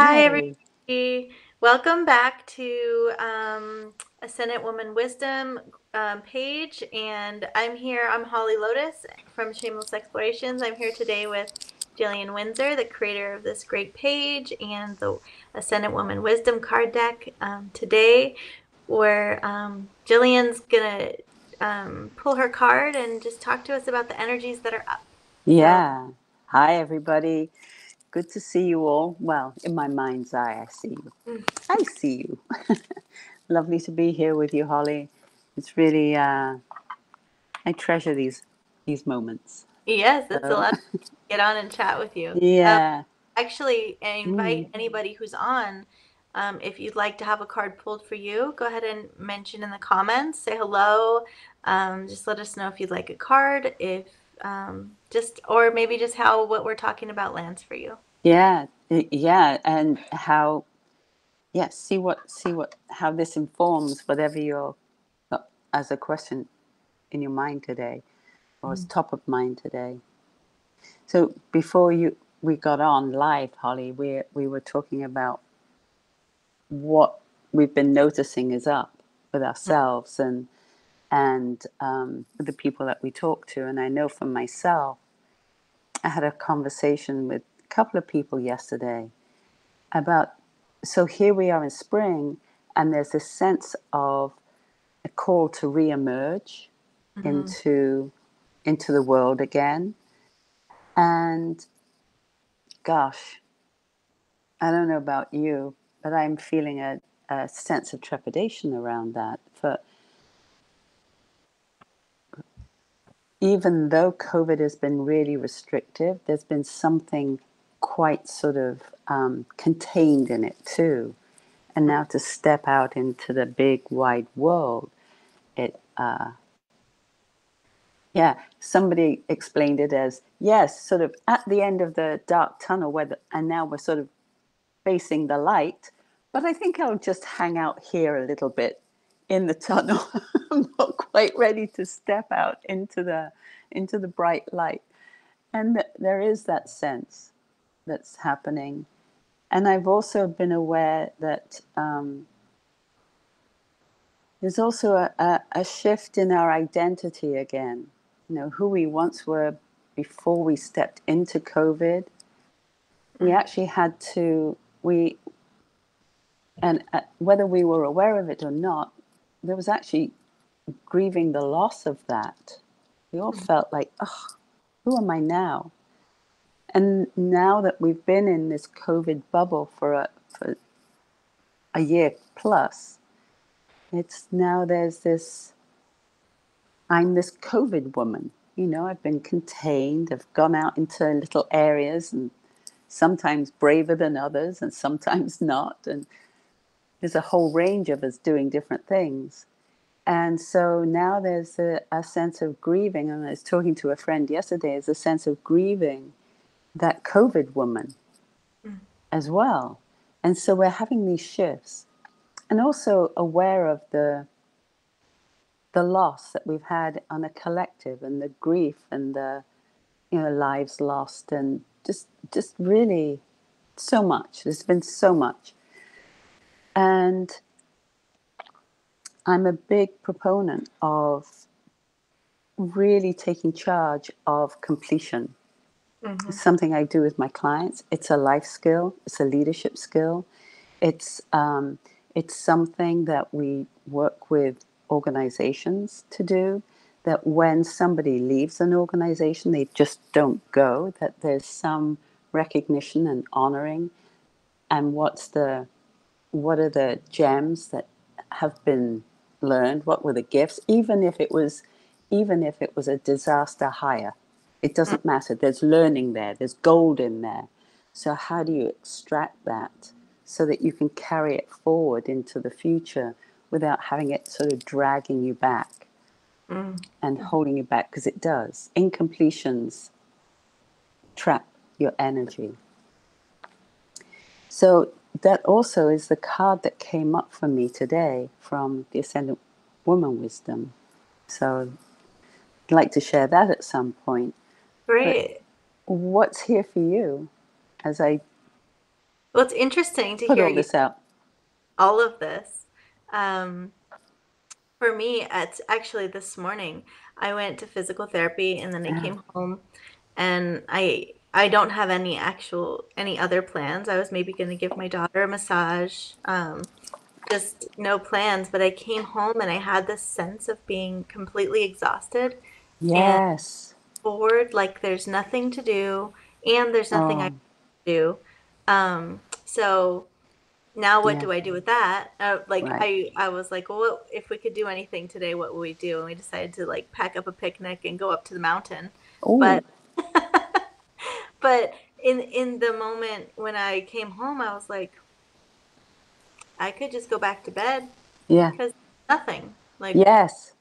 Hi, Hi. everybody. Welcome back to Ascendant Woman Wisdom page. And I'm Holly Lotus from Shameless Explorations. I'm here today with Jillian Windsor, the creator of this great page and the Ascendant Woman Wisdom card deck. Today, where Jillian's going to pull her card and just talk to us about the energies that are up. So, Yeah. Hi, everybody. Good to see you all. Well, in my mind's eye, I see you. mm, I see you. Lovely to be here with you, Holly. It's really, I treasure these moments. yes, it's a So, lot to get on and chat with you. yeah. Actually, I Mm. invite anybody who's on, if you'd like to have a card pulled for you, go ahead and mention in the comments, say hello. Just let us know if you'd like a card, if or maybe just how what we're talking about lands for you. Yeah. Yeah. And how, yeah, how this informs whatever you're, as a question in your mind today, or as Mm. top of mind today. So before we got on live, Holly, we were talking about what we've been noticing is up with ourselves and with the people that we talk to. And I know for myself, I had a conversation with a couple of people yesterday about, so here we are in spring, and there's this sense of a call to re-emerge Mhm. into into the world again. And gosh, I don't know about you, but I'm feeling a sense of trepidation around that. For even though COVID has been really restrictive, there's been something quite sort of contained in it too. And now to step out into the big wide world, it yeah, somebody explained it as, yes, sort of at the end of the dark tunnel and now we're sort of facing the light, but I think I'll just hang out here a little bit in the tunnel. I'm not quite ready to step out into the bright light. And there is that sense that's happening. And I've also been aware that there's also a shift in our identity again. You know, who we once were before we stepped into COVID. We Mm. actually had to, we and whether we were aware of it or not, there was actually grieving the loss of that. We all Mm. felt like, oh, who am I now? And now that we've been in this COVID bubble for a year plus, it's now there's this, I'm this COVID woman. You know, I've been contained, I've gone out into little areas and sometimes braver than others and sometimes not. And there's a whole range of us doing different things. And so now there's a sense of grieving. And I was talking to a friend yesterday, there's a sense of grieving that COVID woman Mm. as well. And so we're having these shifts and also aware of the loss that we've had on a collective and the grief and the lives lost and just really so much. There's been so much. And I'm a big proponent of really taking charge of completion. It's Mhm. something I do with my clients. It's a life skill. It's a leadership skill. It's um, it's something that we work with organizations to do. That when somebody leaves an organization, they just don't go. That there's some recognition and honoring. And what are the gems that have been learned? What were the gifts? Even if it was a disaster hire, it Mm. doesn't matter. There's learning there. There's gold in there. So how do you extract that so that you can carry it forward into the future without having it sort of dragging you back Mm. and holding you back? Because it does. Incompletions trap your energy. So that also is the card that came up for me today from the Ascendant Woman Wisdom. So I'd like to share that at some point. But Great. what's here for you as I Well, it's interesting to put hear all you this out. all of this. Um, for me, it's actually this morning. I went to physical therapy and then I Yeah. came home and I don't have any other plans. I was maybe going to give my daughter a massage. Just no plans, but I came home and I had this sense of being completely exhausted and Yes. bored, like there's nothing to do and there's nothing I Oh, can do. So now what yeah. do I do with that? Like Right. I was like, well, what, if we could do anything today, what would we do? And we decided to like pack up a picnic and go up to the mountain. But Oh, but in the moment when I came home, I was like, I could just go back to bed yeah. because nothing. Like, Yes.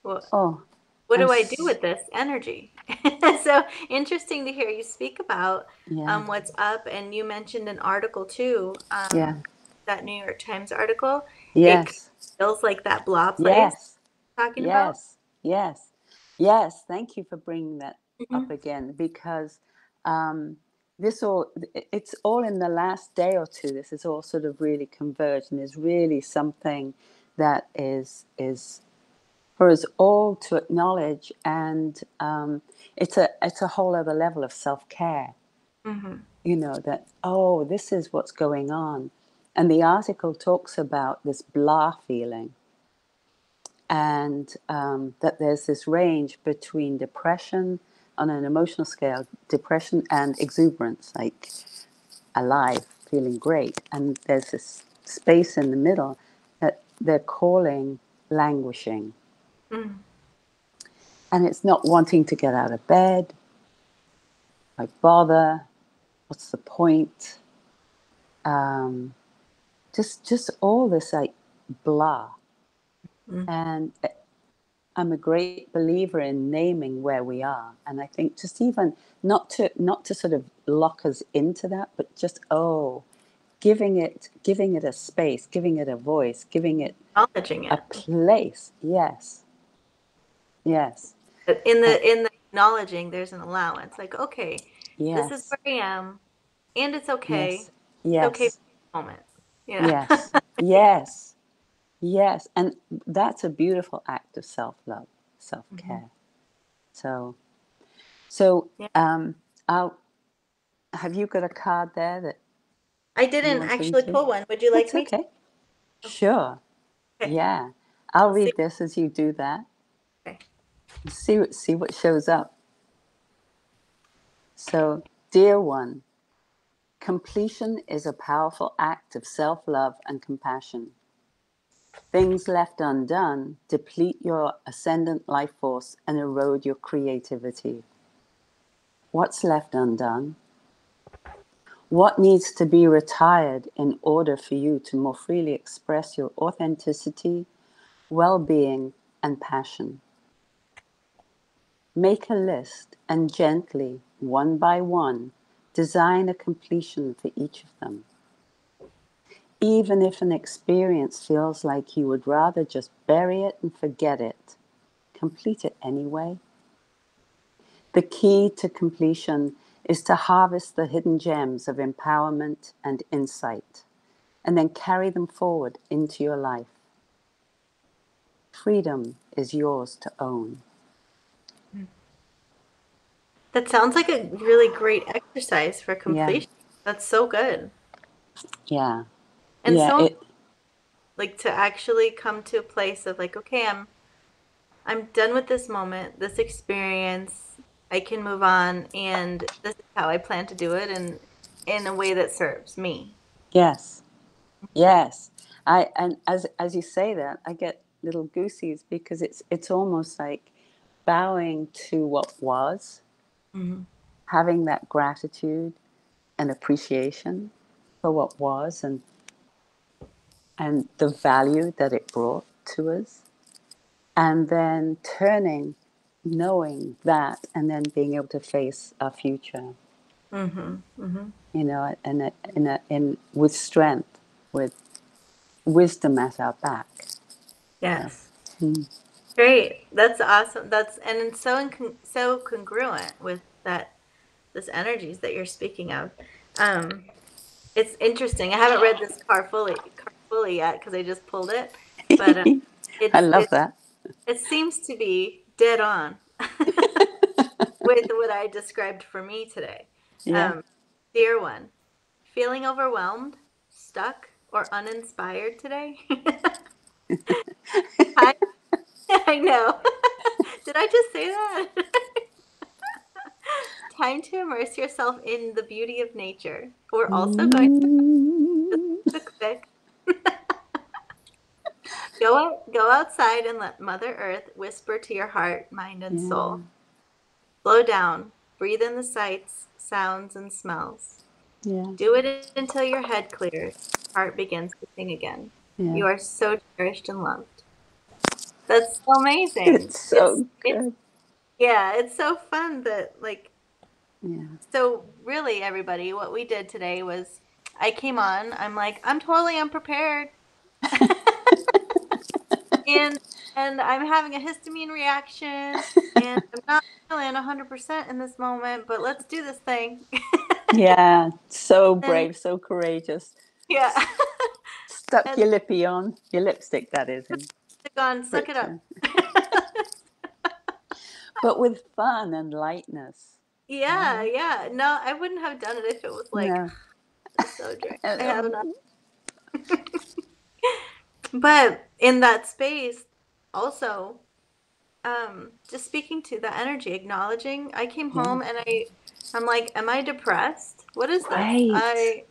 what Oh, what I'm. do I do with this energy? So interesting to hear you speak about Yeah. what's up. And you mentioned an article too, Yeah. that New York Times article. It Yes. feels like that blah place Yes. talking about. Yes. Yes. Yes. Thank you for bringing that up Hmm. again because um, this all it's all in the last day or two. This is all sort of really converged and is really something that is for us all to acknowledge, and it's a whole other level of self-care. Hmm. That, oh, this is what's going on. And the article talks about this blah feeling, and that there's this range between depression on an emotional scale, depression and exuberance, like alive, feeling great. And there's this space in the middle that they're calling languishing. Hmm. And it's not wanting to get out of bed. Why bother? What's the point? Um, just all this like blah. And I'm a great believer in naming where we are, and I think just even not to sort of lock us into that, but just, oh, giving it a space, giving it a voice, giving it Acknowledging a it. place. Yes, yes, But in the acknowledging, there's an allowance. Like, okay, this is yes, where I am, and it's okay. yes, It's okay for yes, the moment. You know. yes, yes, yes, and that's a beautiful act of self-love, Hmm. self-care. So, so Yeah. I'll have you got a card there that I you didn't want to read actually too? pull one. Would you like That's me to? okay. Sure. Okay. Yeah. I'll Let's see. read this as you do that. Okay. See what shows up. So, dear one, completion is a powerful act of self-love and compassion. Things left undone deplete your ascendant life force and erode your creativity. What's left undone? What needs to be retired in order for you to more freely express your authenticity, well-being, and passion? Make a list and gently, one by one, design a completion for each of them. Even if an experience feels like you would rather just bury it and forget it, complete it anyway. The key to completion is to harvest the hidden gems of empowerment and insight, and then carry them forward into your life. Freedom is yours to own. That sounds like a really great exercise for Yeah, completion. That's so good. yeah, And yeah. so It, like to actually come to a place of like, okay, I'm done with this moment, this experience. I can move on and this is how I plan to do it and in a way that serves me. yes, yes. And as you say that, I get little goosies because it's almost like bowing to what was, Hmm. having that gratitude and appreciation for what was, and the value that it brought to us, and then turning, knowing that, and then being able to face our future, Hmm. Hmm. in with strength, with wisdom at our back. So, Yes. Great. That's awesome. That's and it's so congruent with that this energies that you're speaking of. Um, It's interesting. I haven't read this card fully yet because I just pulled it, but I it's love it that. it seems to be dead on with what I described for me today. Yeah. Um, Dear one, feeling overwhelmed, stuck, or uninspired today? I I know. Did I just say that? Time to immerse yourself in the beauty of nature. We're also going to Mm, just a quick go outside and let Mother Earth whisper to your heart, mind, and yeah. soul. Slow down. Breathe in the sights, sounds, and smells. Yeah. Do it until your head clears. Heart begins to sing again. Yeah. You are so cherished and loved. That's so amazing. It's It's so it's good. yeah, it's so fun that like Yeah. so really everybody, what we did today was I came on, I'm like, I'm totally unprepared. And I'm having a histamine reaction and I'm not feeling 100% in this moment, but let's do this thing. Yeah. So And brave, so courageous. yeah. Stuck And your lippy on, your lipstick, that is, in gone, suck it up. Britain. But with fun and lightness, Yeah, right? yeah. No, I wouldn't have done it if it was like, No. I'm so drained. I have enough. Um, But in that space, also, just speaking to the energy, acknowledging, I came yeah. home and I'm like, am I depressed? What is this? Right.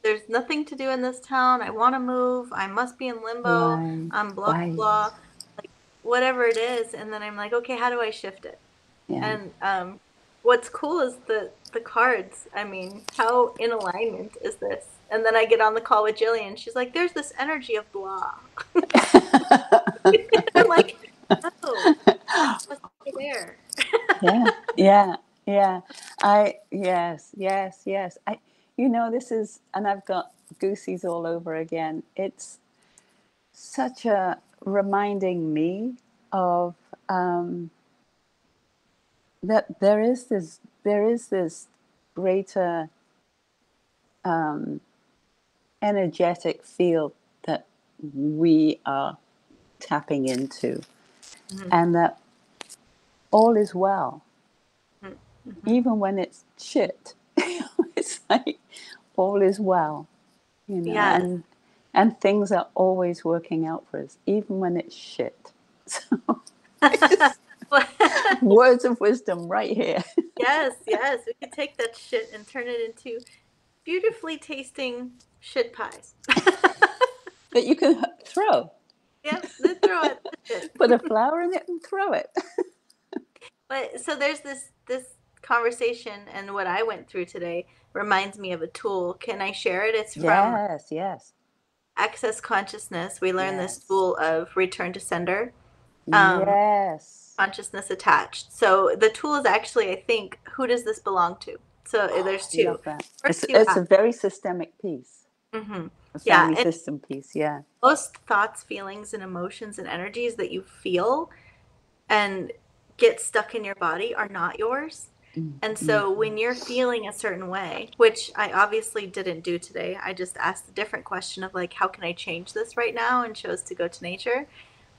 There's nothing to do in this town. I want to move. I must be in limbo. Right. I'm blah Right. blah, like whatever it is. And then I'm like, okay, how do I shift it? Yeah. And what's cool is the cards. I mean, how in alignment is this? And then I get on the call with Jillian. She's like, "There's this energy of blah." I'm like, "Oh, what's there?" Yeah. Yeah. Yeah. Yes, yes, yes. This is, and I've got goosies all over again. It's such a reminding me of um, that there is this greater energetic field that we are tapping into, Mhm, and that all is well, mhm, mhm. even when it's shit. It's like all is well, Yes. and things are always working out for us, even when it's shit. So, Well, words of wisdom right here. yes, yes. We could take that shit and turn it into beautifully tasting shit pies. That you can throw. Yep, then throw it the Put a shit. flower in it and throw it. But so there's this conversation, and what I went through today reminds me of a tool. Can I share it? It's from Yes, yes, Access Consciousness. We learned this yes, tool of return to sender, um, yes. consciousness attached. So the tool is actually, I think, who does this belong to? So there's two. Love that. First, you It's ask. a very systemic piece, Hmm. a Yeah, family and system piece. Yeah. most thoughts, feelings, and emotions and energies that you feel and get stuck in your body are not yours. And Mm-hmm. so when you're feeling a certain way, which I obviously didn't do today, I just asked a different question of like, how can I change this right now? And chose to go to nature.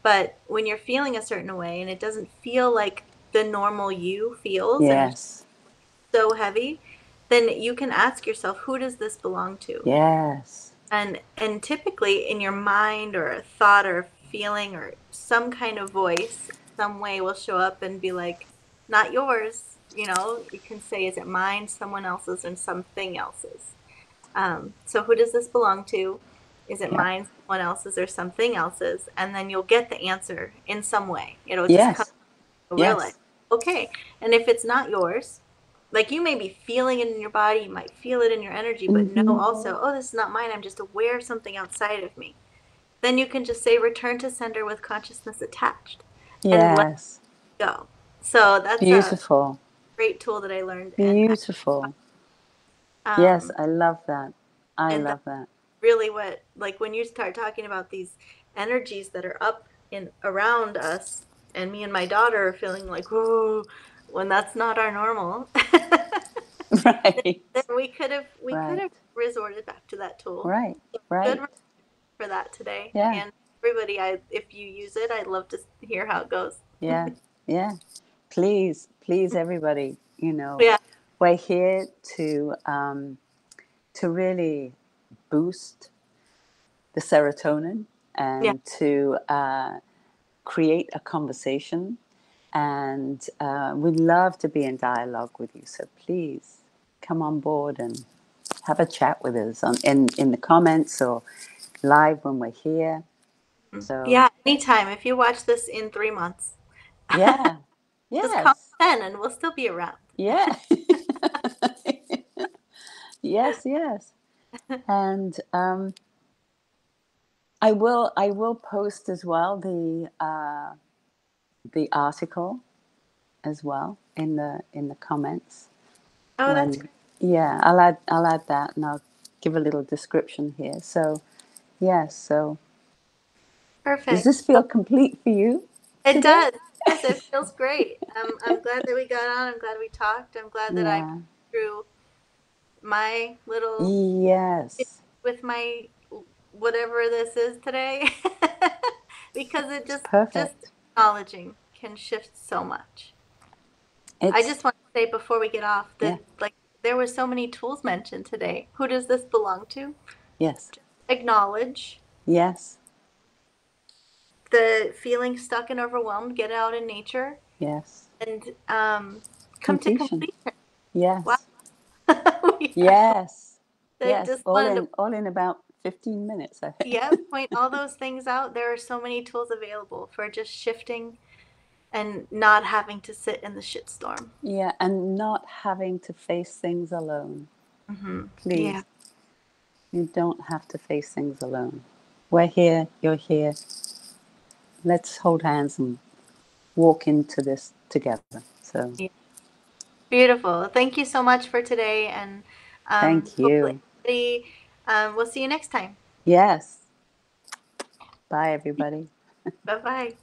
But when you're feeling a certain way and it doesn't feel like the normal you feels and it's Yes, so heavy, then you can ask yourself, who does this belong to? yes, And typically in your mind or a thought or a feeling or some kind of voice, some way will show up and be like, not yours. You can say, is it mine, someone else's, and something else's? So who does this belong to? Is it yeah, mine, someone else's, or something else's? And then you'll get the answer in some way. It'll just come, yes, you'll realize, yes. okay. And if it's not yours, like you may be feeling it in your body, you might feel it in your energy, but know Mm-hmm. also, oh, this is not mine. I'm just aware of something outside of me. Then you can just say, return to sender with consciousness attached and let Yes. it go. So that's a Beautiful, great tool that I learned. beautiful. Yes, Um, I love that. I and love that. really what, like when you start talking about these energies that are up in around us, and me and my daughter are feeling like, whoa, when that's not our normal. Right. then we could have Right. resorted back to that tool. Right. So good Right. for that today. Yeah. And everybody, if you use it, I'd love to hear how it goes. Yeah. Yeah. Please, please, everybody, Yeah, we're here to really boost the serotonin yeah. and to create a conversation. And we'd love to be in dialogue with you. So please come on board and have a chat with us in the comments or live when we're here. So, Yeah, anytime. If you watch this in 3 months, yeah. just comment Yes. then and we'll still be around. Yeah. Yes, yes. And I will post as well the article as well in the comments Oh, that's when great. yeah, I'll add that and I'll give a little description here. So yes, so does this Perfect. feel complete for you It today? does. Yes, it feels great. I'm glad that we got on. I'm glad we talked. I'm glad that I Yeah. through my little Yes. with my whatever this is today because it It's just perfect. acknowledging can shift so much. I It's just want to say before we get off yeah. that like there were so many tools mentioned today. Who does this belong to? Yes. Just acknowledge Yes. the feeling stuck and overwhelmed, get out in nature Yes. and come to Completion. completion. Wow. Yes. Yeah. Yes. I Yes. just All wanted to, in about 15 minutes, I think. yeah, point all those things out. There are so many tools available for just shifting and not having to sit in the shitstorm. Yeah, and not having to face things alone. Yeah. Please, you don't have to face things alone. We're here, you're here. Let's hold hands and walk into this together. So, Yeah. Beautiful. Thank you so much for today. And thank hopefully, you. we'll see you next time. Yes. Bye, everybody. Bye bye.